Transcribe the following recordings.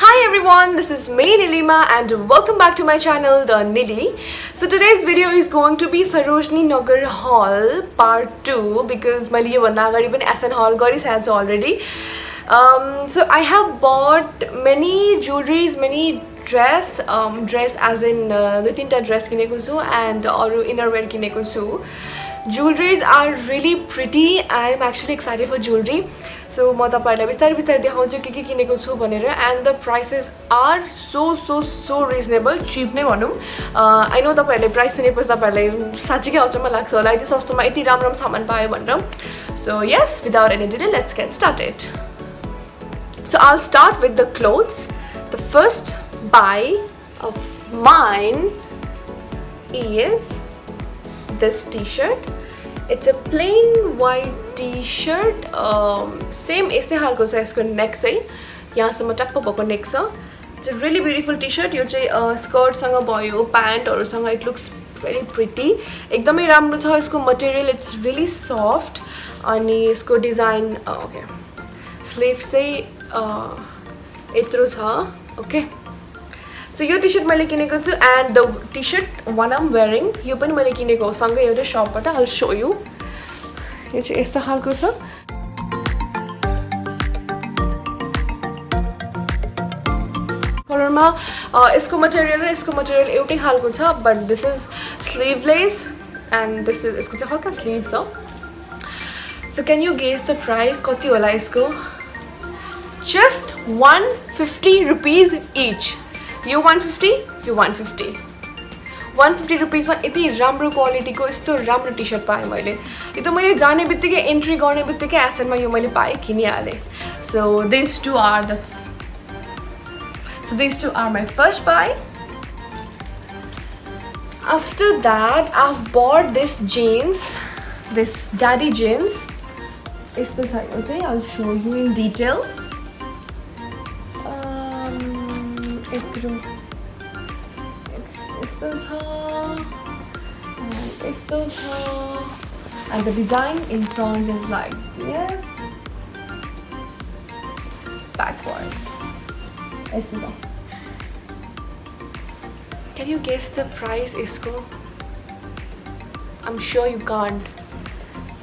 Hi everyone, this is me Nilima and welcome back to my channel The Nili. So today's video is going to be Sarojini Nagar Hall part 2 because मैले यो भन्दा अगाडि पनि SN Hall गरिसकेको छु already. So I have bought many jewelries, many dress as in दुई तीनटा dress किनेको छु and अरु innerwear किनेको छु. Jewelries are really pretty. I am actually excited for jewelry. So म तपाईहरुलाई बिस्तारै देखाउँछु के किनेको छु भनेर and the prices are so reasonable, cheap नै भनौं. I know तपाईहरुले प्राइस सुनेपछि तपाईहरुलाई साच्चै अचम्म लाग्छ होला यति सस्तोमा यति राम्रो सामान पायो भनेर. So yes, without any delay, let's get started. So I'll start with the clothes. The first buy of mine is this t-shirt. It's a plain white t-shirt. Same यस्तै खालको छ यसको neck चाहिँ यहाँसम्म टप्प भएको neck छ. It's a really beautiful t-shirt. यो चाहिँ skirt सँग भयो, pant हरूसँग it looks very pretty. एकदमै राम्रो छ यसको material. It's really soft. अनि यसको design okay. Sleeves चाहिँ यत्रो छ. Okay. So यो t-shirt मैले किनेको छु and the t-shirt one I'm wearing यो पनि मैले किनेको हो सँगै एउटा शपबाट. I'll show you. यो चाहिँ यस्तो खालको छ. कलरमा यसको मटेरियल र यसको मटेरियल एउटै खालको छ but this is sleeveless and this is यसको चाहिँ हल्का sleeves छ. So can you guess the price कति होला यसको? Just 150 rupees each. You 150, you 150. 150 rupees मा यति राम्रो क्वालिटीको यस्तो राम्रो टी-शर्ट पाएँ मैले. यो त मैले जाने बित्तिकै एन्ट्री गर्ने बित्तिकै एसएन मा यो मैले पाएँ किनिहाले. So these two are my first buy. After that, I've bought this jeans, this daddy jeans. यस्तो छ यो चाहिँ. I'll show you in detail. And the design in front is like this. Backward. Can you guess the price isko? I'm sure you can't.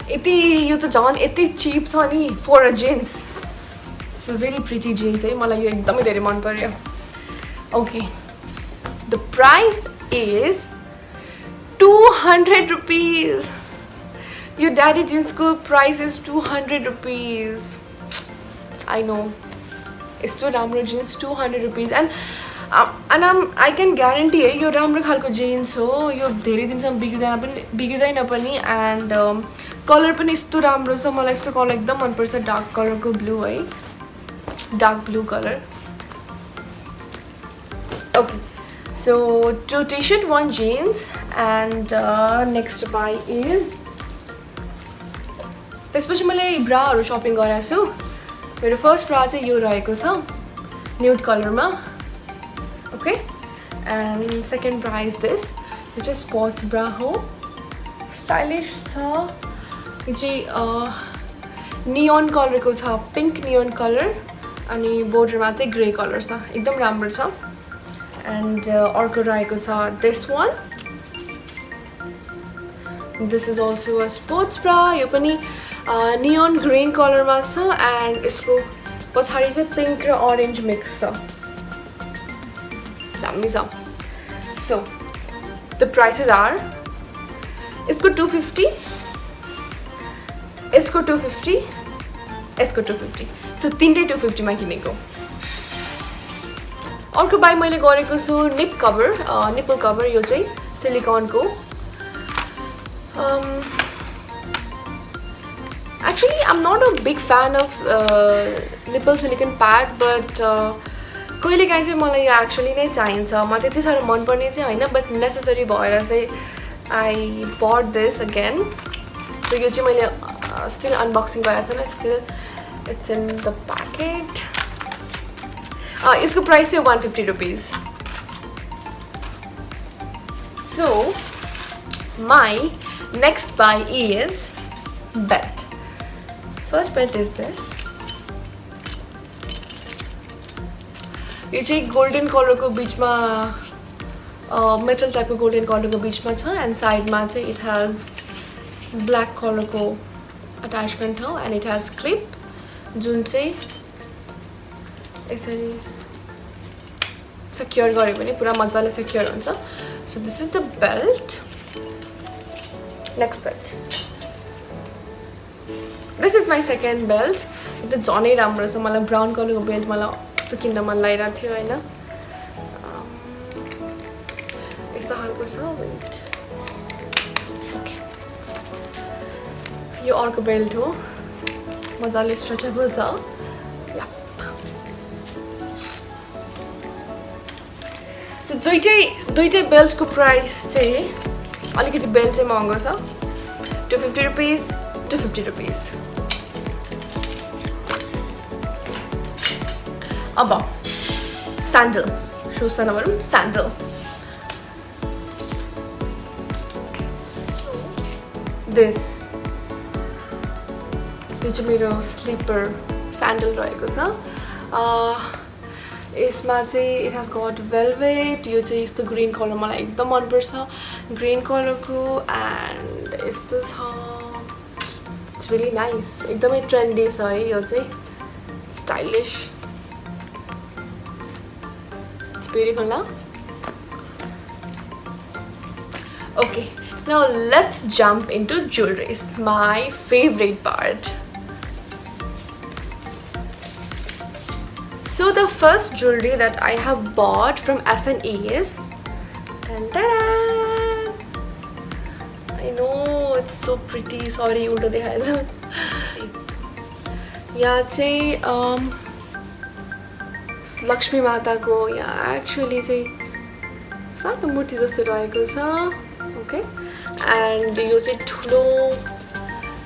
यो त झन् यति cheap छ नि for a jeans. It's a really pretty jeans है. मलाई यो एकदमै धेरै मन पर्यो. Okay. The price is 200 rupees. Your daddy jeans ko price is 200 rupees. I know. It's too राम्रो jeans 200 rupees and I can guarantee है यो राम्रो खालको jeans हो. यो धेरै दिनसम्म बिग्रिदैन पनि and कलर पनि यस्तो राम्रो छ. मलाई यस्तो कलर एकदम मन पर्छ. डार्क कलरको ब्लू है. Dark blue colour. Okay. So 2 t-shirt, 1 jeans and next buy is त्यसपछि मैले ब्राहरु शपिङ गरेको छु. मेरो फर्स्ट ब्रा चाहिँ यो रहेको छ न्यूड कलरमा. Okay. And second bra is this. यो चाहिँ स्पोर्ट्स ब्रा हो. स्टाइलिश छ. यो चाहिँ नियोन कलरको छ. पिंक नियोन कलर अनि बोर्डरमा चाहिँ ग्रे कलर छ. एकदम राम्रो छ. And अर्को रहेको छ this one. This is also a sports bra. यो पनि neon green कलरमा छ and यसको पछाडी चाहिँ पिंक र orange mix छ. दामी छ. So the prices are यसको 250, यसको 250, यसको 250. So तीनटै 250 मा किनेको. अर्को बाई मैले गरेको छु nipple cover यो चाहिँ सिलिकन को. Actually I'm not a big fan of nipple silicone pad but कहिलेकाहीँ चाहिँ मलाई यो एक्चुअली नै चाहिन्छ. म त्यति साह्रो मन पर्ने चाहिँ हैन but necessary भएर चाहिँ I bought this again. So यो चाहिँ मैले still unboxing गरेको छैन. Still it's in the packet. इसको प्राइस है 150 rupees. So my next buy is belt. First belt is this. यो चाहिँ गोल्डन कलरको बिचमा मेटल टाइपको गोल्डन कलरको बिचमा छ एन्ड साइडमा चाहिँ इट हेज ब्ल्याक कलरको अट्याचमेन्ट ठाउँ एन्ड इट हेज क्लिप जुन चाहिँ यसरी सेक्योर गऱ्यो भने पुरा मजाले सेक्योर हुन्छ सो this is the belt next belt this is my second belt एकदम झनै राम्रो छ मलाई ब्राउन कलरको बेल्ट मलाई कस्तो किन्न मन लागिरहेको थियो होइन यस्तो खालको छ वेट ओके यो अर्को बेल्ट हो मजाले स्ट्रेचेबल छ सो दुइटै बेल्टको प्राइस चाहिँ अलिकति बेल्ट चाहिँ महँगो छ 250 रुपिस 250 रुपिस अब स्यान्डल सुज त नभनौँ स्यान्डल दिस यो चाहिँ मेरो स्लिपर स्यान्डल रहेको छ यसमा चाहिँ इट हेज गट वेलवेट यो चाहिँ यस्तो ग्रीन कलर मलाई एकदम मनपर्छ ग्रीन कलरको एन्ड यस्तो छ इट्स रियली नाइस एकदमै ट्रेन्डी छ है यो चाहिँ स्टाइलिश इट्स ब्युटिफुल न okay now let's jump into jewelleries my favourite part So the first jewelry that I have bought from S&E is I know it's so pretty sorry ulta dekhayeko यहाँ चाहिँ लक्ष्मी माताको यहाँ actually चाहिँ सानो मूर्ति जस्तो रहेको छ ओके एन्ड यो चाहिँ ठुलो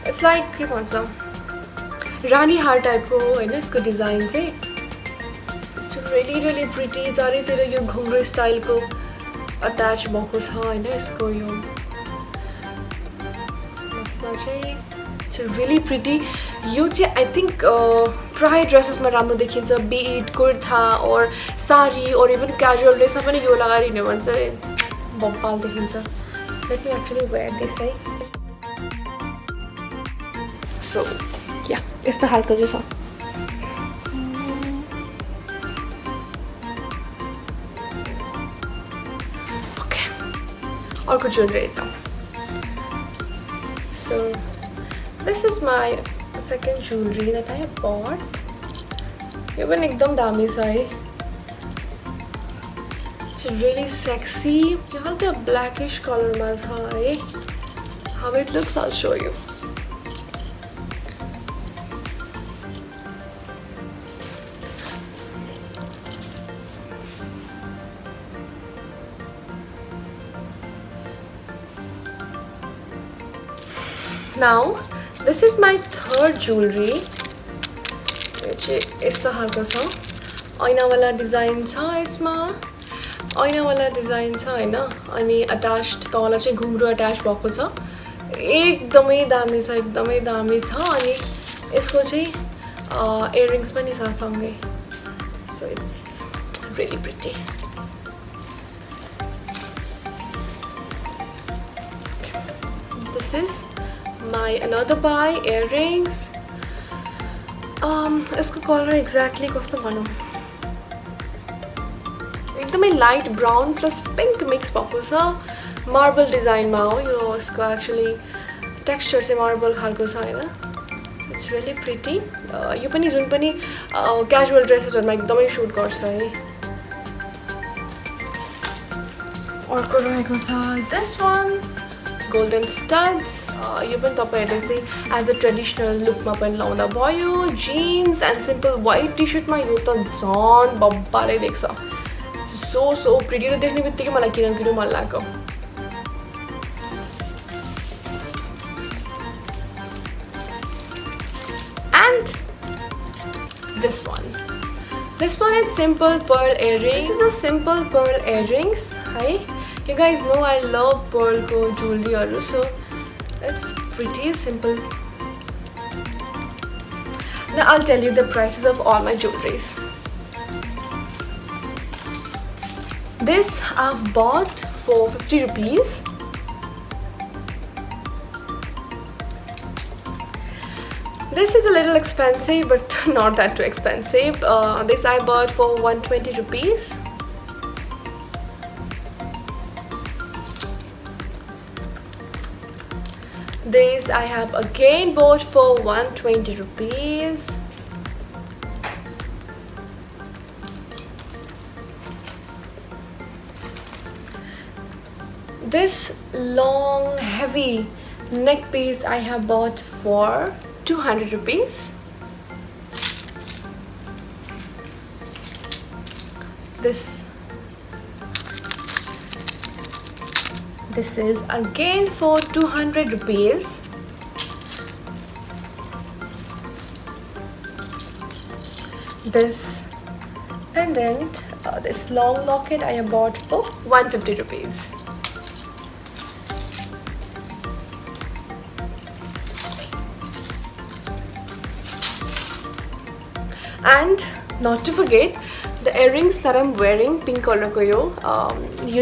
इट्स लाइक के भन्छ रानी हार टाइपको होइन यसको डिजाइन चाहिँ really pretty चारैतिर यो घुङ्रो स्टाइलको अट्याच भएको छ होइन यसको यो यसमा चाहिँ इट्स रियली प्रिटी यो चाहिँ आई थिङ्क प्राय ड्रेसेसमा राम्रो देखिन्छ बी इट कुर्ता और साडी और इभन क्याजुअल ड्रेसमा पनि यो लगाएर हिँड्यो भने चाहिँ बब्बाल देखिन्छ let me actually where this है सो या यस्तो खालको चाहिँ छ अर्को ज्वेलरी एकदम so this is my second jewellery that I have but यो पनि एकदम दामी छ है इट्स रियली सेक्सी यो हल्का ब्ल्याकिश कलरमा छ है how it looks I'll show you Now, this is my third jewelry. Which is the halka sa. Aina wala design cha isma. Aina wala design cha haina. Ani attached tala chai ghungro attached bhako cha. Ekdamai dami cha ani यसको चाहिँ earrings पनि छ सँगै. So it's really pretty. This is my another buy earrings यसको colour exactly कस्तो भनौँ एकदमै light brown plus pink mix भएको छ मार्बल डिजाइनमा हो यो यसको एक्चुअली टेक्स्चर चाहिँ मार्बल खालको छ होइन इट्स रियली प्रिटी यो पनि जुन पनि क्याजुअल ड्रेसेसहरुमा एकदमै सुट गर्छ है अर्को रहेको छ दिस वान गोल्डन स्टड्स यो पनि तपाईहरुले चाहिँ एज अ ट्रेडिसनल लुकमा पनि लाउँदा भयो जीन्स एन्ड सिम्पल व्हाइट टी-शर्टमा यो त झन् बब्बाले देख्छ सो प्रिटी त देख्ने बित्तिकै मलाई किन मन लाग्यो end this one is simple pearl earrings. This is a simple pearl earrings. Hi, you guys know I love pearl ko jewelry aru, so it's pretty simple. Now I'll tell you the prices of all my jewelries. This I've bought for 50 rupees. This is a little expensive, but not that too expensive. This I bought for 120 rupees. This I have again bought for 120 rupees. This long heavy neck piece I have bought for 200 rupees. This is again for 200 rupees. This pendant, this long locket I have bought for 150 rupees. And not to forget the earrings that I'm wearing, pink color ko yo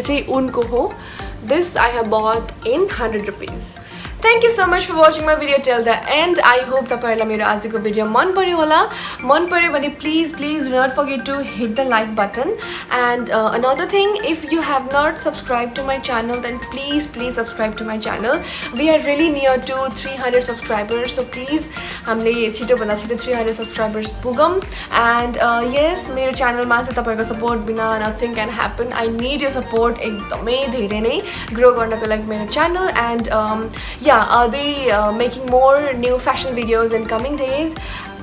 chai unko ho. This I have bought in 100 rupees. Thank you so much for watching my video till the end. I hope तपाईहरुलाई मेरो आजको video मन पर्यो होला. मन पर्यो भने please do not forget to hit the like button. And another thing, if you have not subscribed to my channel, then please subscribe to my channel. We are really near to 300 subscribers, so please हामीले छिटो भन्दा छिटो 300 subscribers पुगौं. And yes, मेरो च्यानलमा चाहिँ तपाईहरुको support बिना nothing can happen. I need your support एकदमै धेरै नै ग्रो गर्नको लागि मेरो channel. And yeah, I'll be making more new fashion videos in coming days.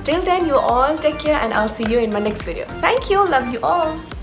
Till then, you all take care, and I'll see you in my next video. Thank you. Love you all.